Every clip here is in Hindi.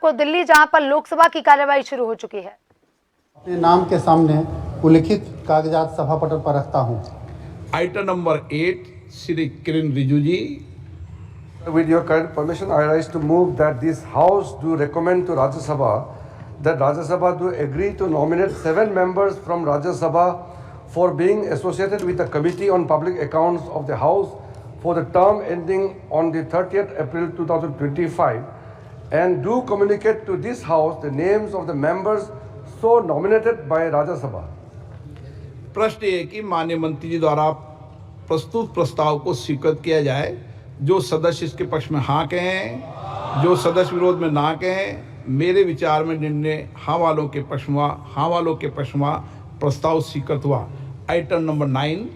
को दिल्ली, जहां पर लोकसभा की कार्यवाही शुरू हो चुकी है। अपने नाम के सामने उल्लिखित कागजात सभापटल पर रखता हूं। Item number 8 Shri Kiran Rijiju ji. With your kind permission, I rise to move that this House do recommend to Rajya Sabha that Rajya Sabha do agree to nominate 7 members from Rajya Sabha for being associated with the Committee on Public Accounts of the House for the term ending on the 30th April 2025, and do communicate to this House the names of the members so nominated by Rajya Sabha. प्रश्न ये कि माननीय मंत्री जी द्वारा प्रस्तुत प्रस्ताव को स्वीकृत किया जाए। जो सदस्य इसके पक्ष में हाँ कहें, जो सदस्य विरोध में ना कहें। मेरे विचार में निर्णय हाँ वालों के पक्ष में, हाँ वालों के पक्ष में प्रस्ताव स्वीकृत हुआ। Item number 9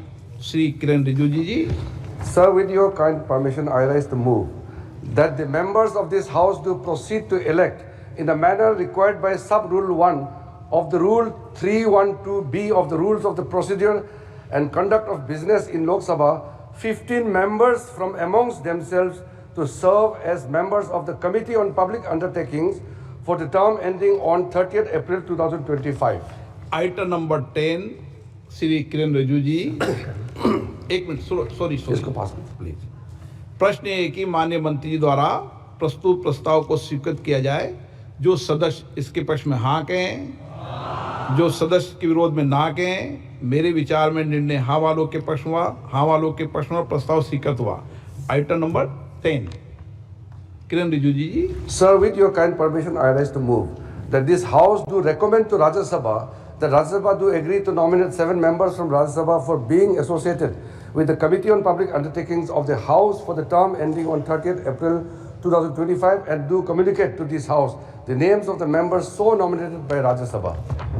Shri Kiran Rijiju ji. Sir, with your kind permission, I rise to move that the members of this House do proceed to elect in the manner required by Sub-Rule 1 of the Rule 312B of the Rules of the Procedure and Conduct of Business in Lok Sabha 15 members from amongst themselves to serve as members of the Committee on Public Undertakings for the term ending on 30th April 2025. Item number 10 Shri Kiran Rijiju ji. एक मिनट, सॉरी इसको पास प्लीज। प्रश्न ये कि माननीय मंत्री जी द्वारा प्रस्तुत प्रस्ताव को स्वीकृत किया जाए। जो सदस्य इसके पक्ष में हाँ कहें, जो सदस्य के विरोध में ना कहें। मेरे विचार में निर्णय हाँ वालों के पक्ष में, हाँ वालों के पक्ष में प्रस्ताव स्वीकृत हुआ। Item number 10 Kiran Rijiju ji. Sir, with your kind permission, I rise to move that this House do recommend to Rajya Sabha that Rajya Sabha do agree to nominate 7 members from Rajya Sabha for being associated with the Committee on Public Undertakings of the House for the term ending on 30th April 2025, and do communicate to this House the names of the members so nominated by Rajya Sabha.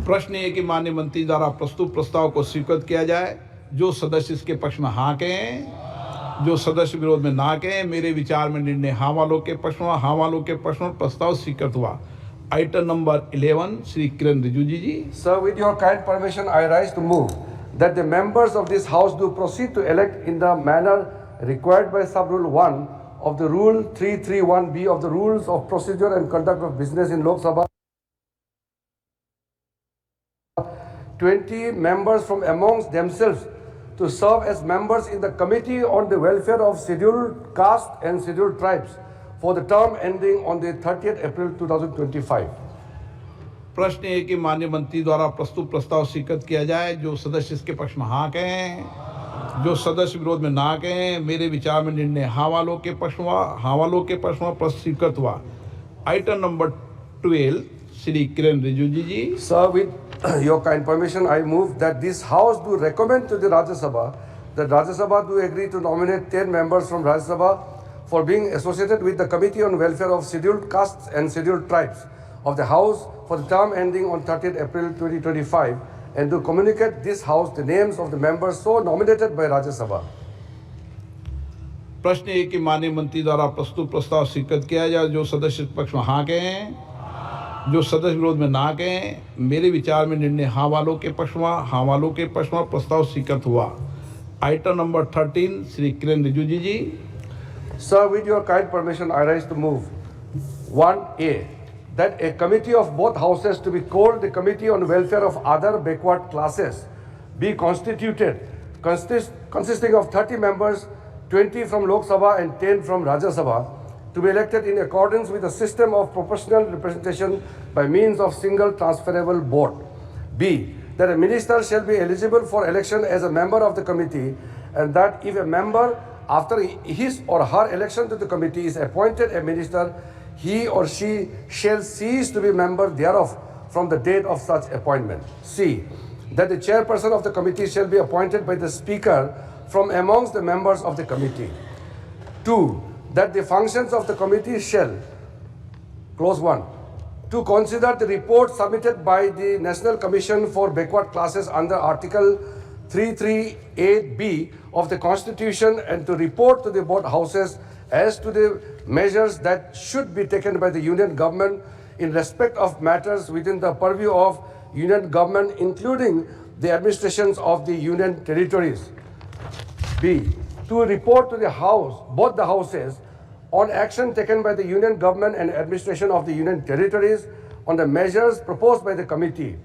प्रश्न ये कि माननीय मंत्री द्वारा प्रस्तुत प्रस्ताव को स्वीकृत किया जाए। जो सदस्य इसके पक्ष में हाँ कहें, जो सदस्य विरोध में ना कहें। मेरे विचार में निर्णय हाँ वालों के पक्ष में, हाँ वालों के पक्ष में प्रस्ताव स्वीकृत हुआ। Item number 11 Shri Kiran Rijiju ji. Sir, with your kind permission, I rise to move that the members of this House do proceed to elect in the manner required by Sub-Rule 1 of the Rule 331B of the Rules of Procedure and Conduct of Business in Lok Sabha 20 members from amongst themselves to serve as members in the Committee on the Welfare of Scheduled Caste and Scheduled Tribes for the term ending on the 30th April 2025. प्रश्न ये कि माननीय मंत्री द्वारा प्रस्तुत प्रस्ताव स्वीकृत किया जाए। जो सदस्य इसके पक्ष में हाँ कहें, जो सदस्य विरोध में ना कहें। मेरे विचार में निर्णय हाँ वालों के पक्ष में, हाँ वालों के पक्ष में प्रस्ताव स्वीकृत हुआ। Item number 12 Shri Kiran Rijiju ji. Sir, with your kind permission, I move that this House do recommend to the Rajya Sabha that Rajya Sabha do agree to nominate 10 members from Rajya Sabha for being associated with the Committee on Welfare of Scheduled Castes and Scheduled Tribes of the House for the term ending on 30th April 2025, and to communicate this House the names of the members so nominated by Rajya Sabha. प्रश्न ये कि माननीय मंत्री द्वारा प्रस्तुत प्रस्ताव स्वीकृत किया जाए। जो सदस्य पक्ष में हाँ कहें, जो सदस्य विरोध में ना कहें। मेरे विचार में निर्णय हाँ वालों के पक्ष में, हाँ वालों के पक्ष में प्रस्ताव स्वीकृत हुआ। Item number 13 Shri Kiran Rijiju ji. Sir, with your kind permission, I rise to move 1A that a committee of both houses to be called the Committee on Welfare of Other Backward Classes be constituted, consisting of 30 members, 20 from Lok Sabha and 10 from Rajya Sabha, to be elected in accordance with a system of proportional representation by means of single transferable vote. B, that a minister shall be eligible for election as a member of the committee, and that if a member after his or her election to the committee is appointed a minister, he or she shall cease to be member thereof from the date of such appointment. C, that the chairperson of the committee shall be appointed by the speaker from amongst the members of the committee. 2, that the functions of the committee shall, close 1, to consider the report submitted by the National Commission for Backward Classes under Article 338B of the Constitution, and to report to the both houses as to the measures that should be taken by the Union Government in respect of matters within the purview of Union Government, including the administrations of the Union Territories. B, to report to the House, both the houses, on action taken by the Union Government and administration of the Union Territories on the measures proposed by the committee.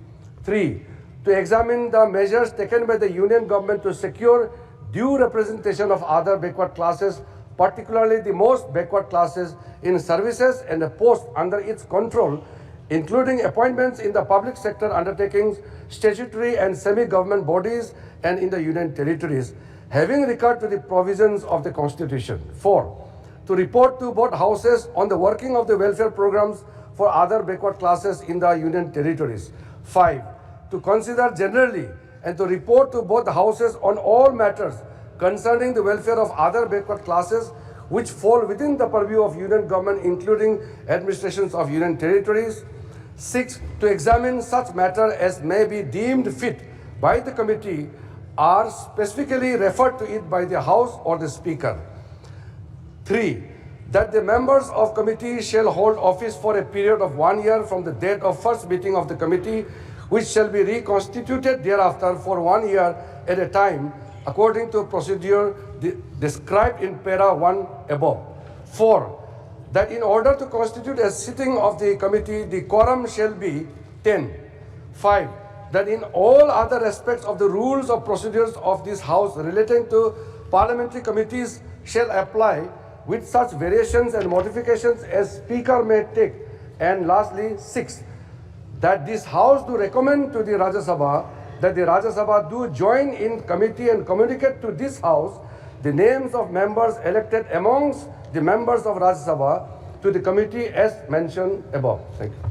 3. To examine the measures taken by the Union Government to secure due representation of other backward classes, particularly the most backward classes in services and the posts under its control, including appointments in the public sector undertakings, statutory and semi-government bodies and in the Union Territories, having regard to the provisions of the Constitution. 4. To report to both houses on the working of the welfare programs for other backward classes in the Union Territories. 5. To consider generally and to report to both houses on all matters concerning the welfare of other backward classes which fall within the purview of Union Government, including administrations of Union Territories. 6. To examine such matter as may be deemed fit by the committee are specifically referred to it by the House or the Speaker. 3. That the members of committee shall hold office for a period of 1 year from the date of first meeting of the committee, which shall be reconstituted thereafter for 1 year at a time, according to procedure described in para 1 above. 4. That in order to constitute a sitting of the committee, the quorum shall be 10. 5. That in all other aspects of the rules of procedures of this House relating to parliamentary committees shall apply, with such variations and modifications as Speaker may take. And lastly, 6. That this House do recommend to the Rajya Sabha that the Rajya Sabha do join in committee and communicate to this House the names of members elected amongst the members of Rajya Sabha to the committee as mentioned above. Thank you.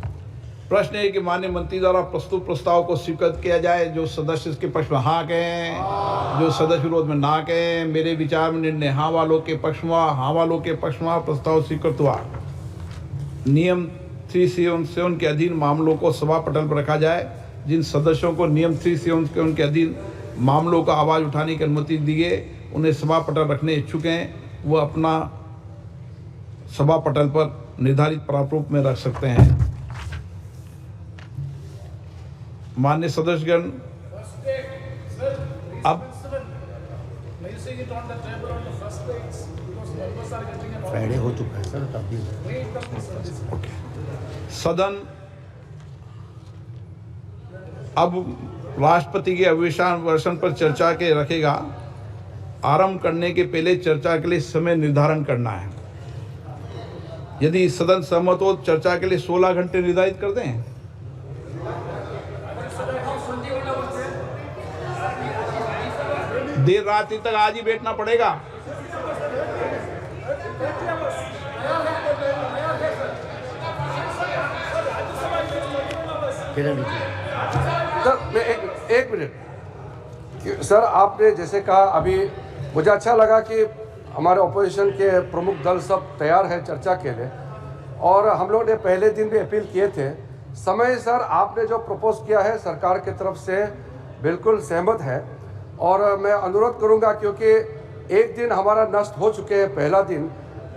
प्रश्न है कि माननीय मंत्री द्वारा प्रस्तुत प्रस्ताव को स्वीकृत किया जाए। जो सदस्य इसके पक्ष में हाँ कहें, जो सदस्य विरोध में ना कहें। मेरे विचार में निर्णय हाँ वालों के पक्ष में, हाँ वालों के पक्ष में प्रस्ताव स्वीकृत हुआ। नियम 377 के अधीन मामलों को सभा पटल पर रखा जाए। जिन सदस्यों को नियम 377 के अधीन मामलों का आवाज़ उठाने की अनुमति दी गई, उन्हें सभा पटल रखने इच्छुक हैं, वो अपना सभा पटल पर निर्धारित प्रारूप में रख सकते हैं। माननीय सदस्यगण, अब फ्राइडे हो चुका है सर, तब भी सदन अब राष्ट्रपति के अभिभाषण पर चर्चा के रखेगा। आरंभ करने के पहले चर्चा के लिए समय निर्धारण करना है। यदि सदन सहमत हो, चर्चा के लिए 16 घंटे निर्धारित कर दें। देर रात तक आज ही बैठना पड़ेगा। सर मैं एक मिनट सर, आपने जैसे कहा, अभी मुझे अच्छा लगा कि हमारे ऑपोजिशन के प्रमुख दल सब तैयार है चर्चा के लिए, और हम लोग ने पहले दिन भी अपील किए थे। समय सर आपने जो प्रपोज किया है सरकार की तरफ से बिल्कुल सहमत है, और मैं अनुरोध करूंगा क्योंकि एक दिन हमारा नष्ट हो चुके हैं, पहला दिन।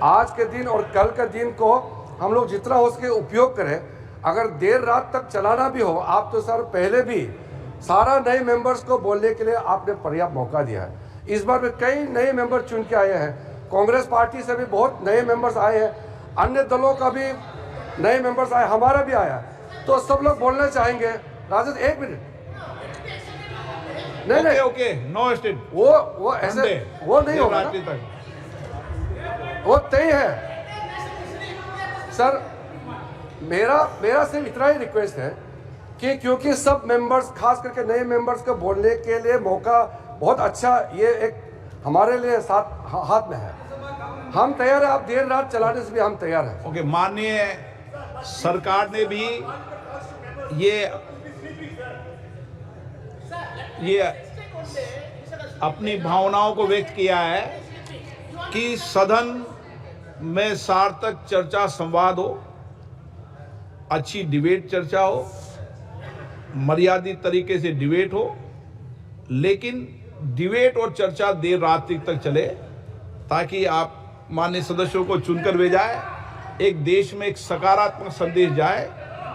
आज के दिन और कल के दिन को हम लोग जितना हो सके उपयोग करें। अगर देर रात तक चलाना भी हो, आप तो सर पहले भी सारा नए मेंबर्स को बोलने के लिए आपने पर्याप्त मौका दिया है। इस बार में कई नए मेंबर चुन के आए हैं, कांग्रेस पार्टी से भी बहुत नए मेंबर्स आए हैं, अन्य दलों का भी नए मेंबर्स आए, हमारा भी आया। तो सब लोग बोलना चाहेंगे। राजद एक मिनट, नहीं ओके, नो स्टेट, वो ऐसे वो नहीं होगा ना, वो तय है सर। मेरा सिर्फ इतना ही रिक्वेस्ट है कि क्योंकि सब मेंबर्स, खास करके नए मेंबर्स को बोलने के लिए मौका बहुत अच्छा, ये एक हमारे लिए हाथ में है। हम तैयार हैं, आप देर रात चलाने से भी हम तैयार हैं। ओके, माननीय सरकार ने भी ये अपनी भावनाओं को व्यक्त किया है कि सदन में सार्थक चर्चा संवाद हो, अच्छी डिबेट चर्चा हो, मर्यादित तरीके से डिबेट हो, लेकिन डिबेट और चर्चा देर रात तक चले, ताकि आप माननीय सदस्यों को चुनकर भेजाए, एक देश में एक सकारात्मक संदेश जाए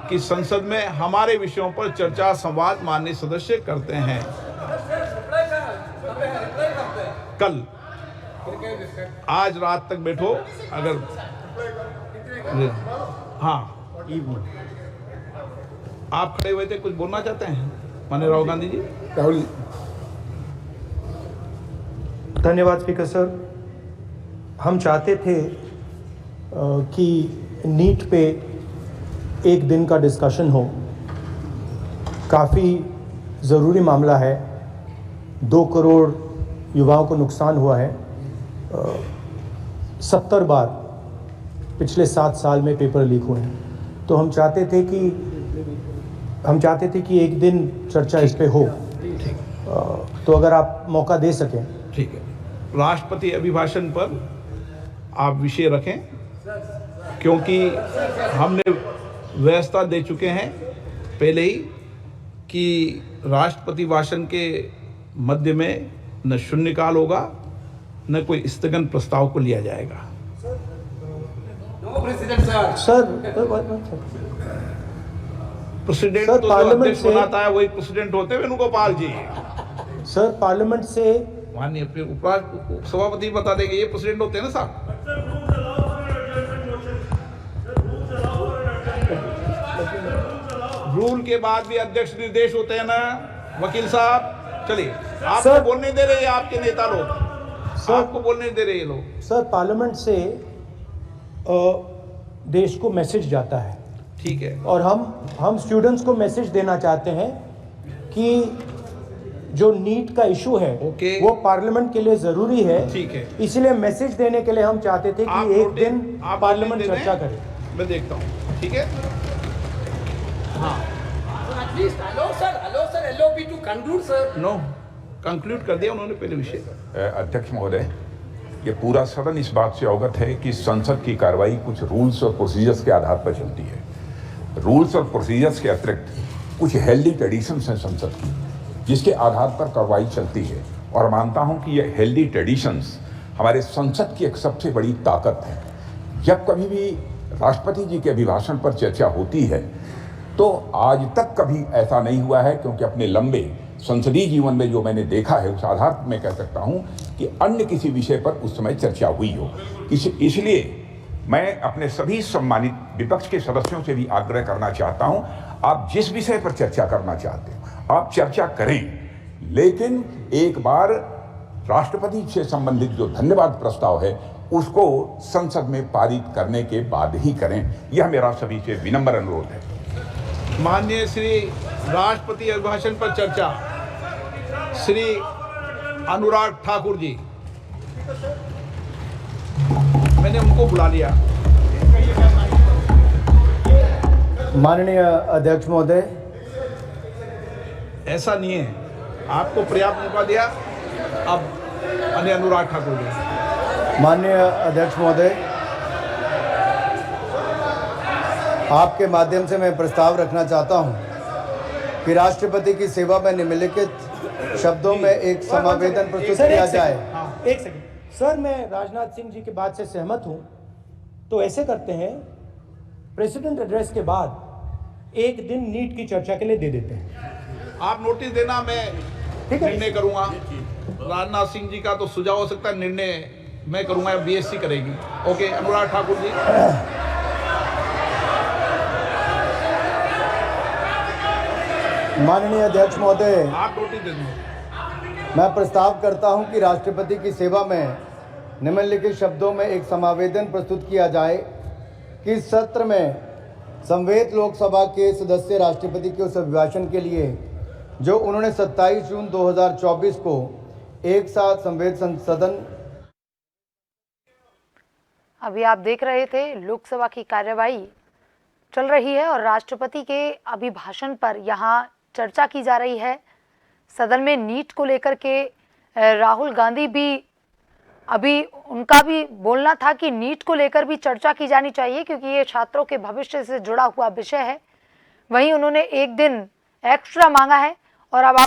कि संसद में हमारे विषयों पर चर्चा संवाद माननीय सदस्य करते हैं। कल आज रात तक बैठो। अगर हाँ, आप खड़े हुए थे, कुछ बोलना चाहते हैं माननीय राहुल गांधी जी? राहुल, धन्यवाद स्पीकर सर। हम चाहते थे कि नीट पे एक दिन का डिस्कशन हो। काफ़ी ज़रूरी मामला है। 2 करोड़ युवाओं को नुकसान हुआ है। 70 बार पिछले 7 साल में पेपर लीक हुए हैं। तो हम चाहते थे कि एक दिन चर्चा इस पे हो। तो अगर आप मौका दे सकें। ठीक है। राष्ट्रपति अभिभाषण पर आप विषय रखें, क्योंकि हमने व्यवस्था दे चुके हैं पहले ही कि राष्ट्रपति भाषण के मध्य में न शून्यकाल होगा, न कोई स्थगन प्रस्ताव को लिया जाएगा। सर प्रेसिडेंट सर, तो जो पार्लियामेंट अध्यक्ष से- बनाता है वही प्रेसिडेंट होते हैं वेणुगोपाल जी। सर पार्लियामेंट से माननीय सभापति बता देंगे, ये प्रेसिडेंट होते हैं ना साहब। रूल के बाद भी अध्यक्ष निर्देश होते हैं ना वकील साहब। चलिए, आपको सर- बोलने दे रहे हैं आपके नेता लोग, सर- आपको बोलने दे रहे हैं लोग। सर पार्लियामेंट से देश को मैसेज जाता है, ठीक है, और हम स्टूडेंट्स को मैसेज देना चाहते हैं कि जो नीट का इशू है ओके। वो पार्लियामेंट के लिए जरूरी है। ठीक है। इसलिए मैसेज देने के लिए हम चाहते थे आप कि एक नोटिस- दिन आप पार्लियामेंट नोटिस दे चर्चा दें, करे। मैं देखता हूँ। ठीक है, At least allow sir LOP to conclude sir. No conclude कर दिया उन्होंने पहले विषय। अध्यक्ष महोदय, ये पूरा सदन इस बात से अवगत है कि संसद की कार्रवाई कुछ रूल्स और प्रोसीजर्स के आधार पर चलती है। रूल्स और प्रोसीजर्स के अतिरिक्त कुछ हेल्दी ट्रेडिशंस हैं संसद की, जिसके आधार पर कार्रवाई चलती है। और मानता हूं कि ये हेल्दी ट्रेडिशंस हमारे संसद की एक सबसे बड़ी ताकत है। जब कभी भी राष्ट्रपति जी के अभिभाषण पर चर्चा होती है तो आज तक कभी ऐसा नहीं हुआ है, क्योंकि अपने लंबे संसदीय जीवन में जो मैंने देखा है उस आधार पर मैं कह सकता हूं कि अन्य किसी विषय पर उस समय चर्चा हुई हो। इसलिए मैं अपने सभी सम्मानित विपक्ष के सदस्यों से भी आग्रह करना चाहता हूं, आप जिस विषय पर चर्चा करना चाहते हो आप चर्चा करें, लेकिन एक बार राष्ट्रपति से संबंधित जो धन्यवाद प्रस्ताव है उसको संसद में पारित करने के बाद ही करें। यह मेरा सभी से विनम्र अनुरोध है। माननीय श्री राष्ट्रपति अभिभाषण पर चर्चा, श्री अनुराग ठाकुर जी, मैंने उनको बुला लिया। माननीय अध्यक्ष महोदय, ऐसा नहीं है, आपको पर्याप्त मौका दिया। अब माननीय अनुराग ठाकुर जी। माननीय अध्यक्ष महोदय, आपके माध्यम से मैं प्रस्ताव रखना चाहता हूं कि राष्ट्रपति की सेवा में निम्नलिखित शब्दों में एक समावेदन प्रस्तुत किया जाए। एक सेकंड सर, मैं राजनाथ सिंह जी की बात से सहमत हूं। तो ऐसे करते हैं, प्रेसिडेंट एड्रेस के बाद एक दिन नीट की चर्चा के लिए दे देते हैं। आप नोटिस देना, मैं ठीक है। निर्णय करूंगा। राजनाथ सिंह जी का तो सुझाव हो सकता है, निर्णय मैं करूंगा या बीएससी करेगी। ओके, अनुराग ठाकुर जी। माननीय अध्यक्ष महोदय, आप नोटिस दे दें। मैं प्रस्ताव करता हूं कि राष्ट्रपति की सेवा में निम्नलिखित शब्दों में एक समावेदन प्रस्तुत किया जाए कि इस सत्र में संवेद लोकसभा के सदस्य राष्ट्रपति के उस अभिभाषण के लिए जो उन्होंने 27 जून 2024 को एक साथ संवेद सदन। अभी आप देख रहे थे लोकसभा की कार्यवाही चल रही है और राष्ट्रपति के अभिभाषण पर यहाँ चर्चा की जा रही है। सदन में नीट को लेकर के राहुल गांधी भी, अभी उनका भी बोलना था कि नीट को लेकर भी चर्चा की जानी चाहिए क्योंकि ये छात्रों के भविष्य से जुड़ा हुआ विषय है। वहीं उन्होंने एक दिन एक्स्ट्रा मांगा है और अब आप